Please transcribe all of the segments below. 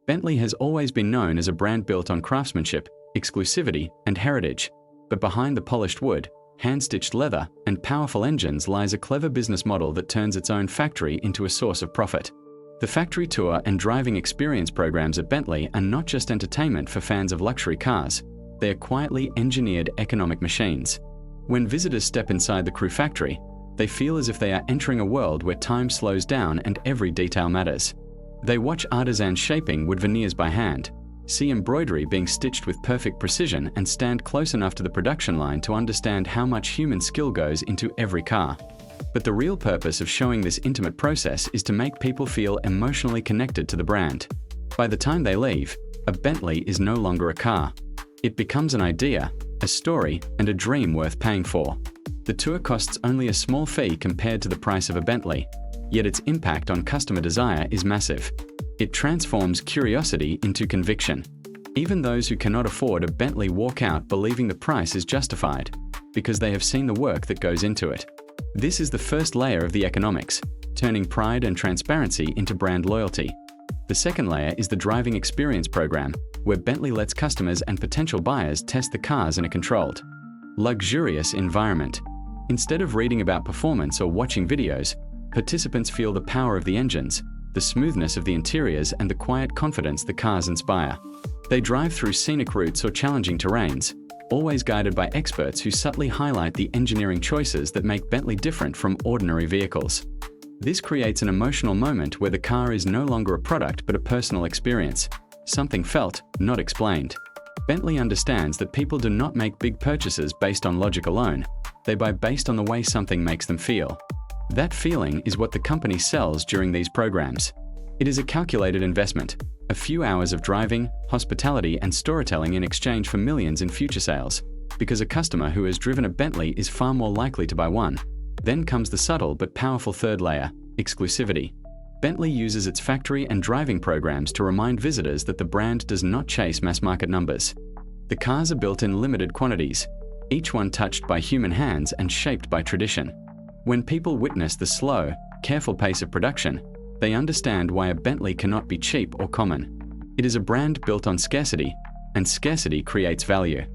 Bentley has always been known as a brand built on craftsmanship, exclusivity, and heritage. But behind the polished wood, hand-stitched leather, and powerful engines lies a clever business model that turns its own factory into a source of profit. The factory tour and driving experience programs at Bentley are not just entertainment for fans of luxury cars. They are quietly engineered economic machines. When visitors step inside the crew factory, they feel as if they are entering a world where time slows down and every detail matters. They watch artisans shaping wood veneers by hand, see embroidery being stitched with perfect precision, and stand close enough to the production line to understand how much human skill goes into every car. But the real purpose of showing this intimate process is to make people feel emotionally connected to the brand. By the time they leave, a Bentley is no longer a car. It becomes an idea, a story, and a dream worth paying for. The tour costs only a small fee compared to the price of a Bentley, yet its impact on customer desire is massive. It transforms curiosity into conviction. Even those who cannot afford a Bentley walk out believing the price is justified, because they have seen the work that goes into it. This is the first layer of the economics, turning pride and transparency into brand loyalty. The second layer is the driving experience program, where Bentley lets customers and potential buyers test the cars in a controlled, luxurious environment. Instead of reading about performance or watching videos, participants feel the power of the engines, the smoothness of the interiors, and the quiet confidence the cars inspire. They drive through scenic routes or challenging terrains, always guided by experts who subtly highlight the engineering choices that make Bentley different from ordinary vehicles. This creates an emotional moment where the car is no longer a product but a personal experience, something felt, not explained. Bentley understands that people do not make big purchases based on logic alone. They buy based on the way something makes them feel. That feeling is what the company sells during these programs. It is a calculated investment, a few hours of driving, hospitality, and storytelling in exchange for millions in future sales, because a customer who has driven a Bentley is far more likely to buy one. Then comes the subtle but powerful third layer, exclusivity. Bentley uses its factory and driving programs to remind visitors that the brand does not chase mass-market numbers. The cars are built in limited quantities, each one touched by human hands and shaped by tradition. When people witness the slow, careful pace of production, they understand why a Bentley cannot be cheap or common. It is a brand built on scarcity, and scarcity creates value.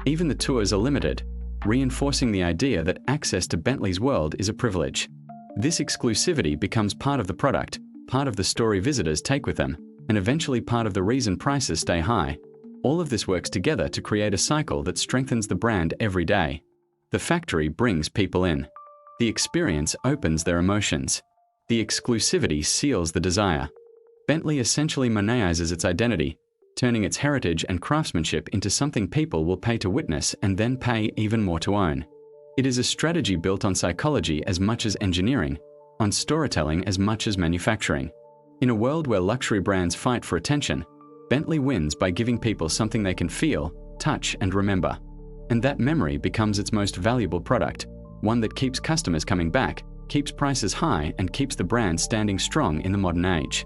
Even the tours are limited, reinforcing the idea that access to Bentley's world is a privilege. This exclusivity becomes part of the product, part of the story visitors take with them, and eventually part of the reason prices stay high. All of this works together to create a cycle that strengthens the brand every day. The factory brings people in. The experience opens their emotions. The exclusivity seals the desire. Bentley essentially moneizes its identity, turning its heritage and craftsmanship into something people will pay to witness and then pay even more to own. It is a strategy built on psychology as much as engineering, on storytelling as much as manufacturing. In a world where luxury brands fight for attention, Bentley wins by giving people something they can feel, touch, and remember. And that memory becomes its most valuable product, one that keeps customers coming back, keeps prices high, and keeps the brand standing strong in the modern age.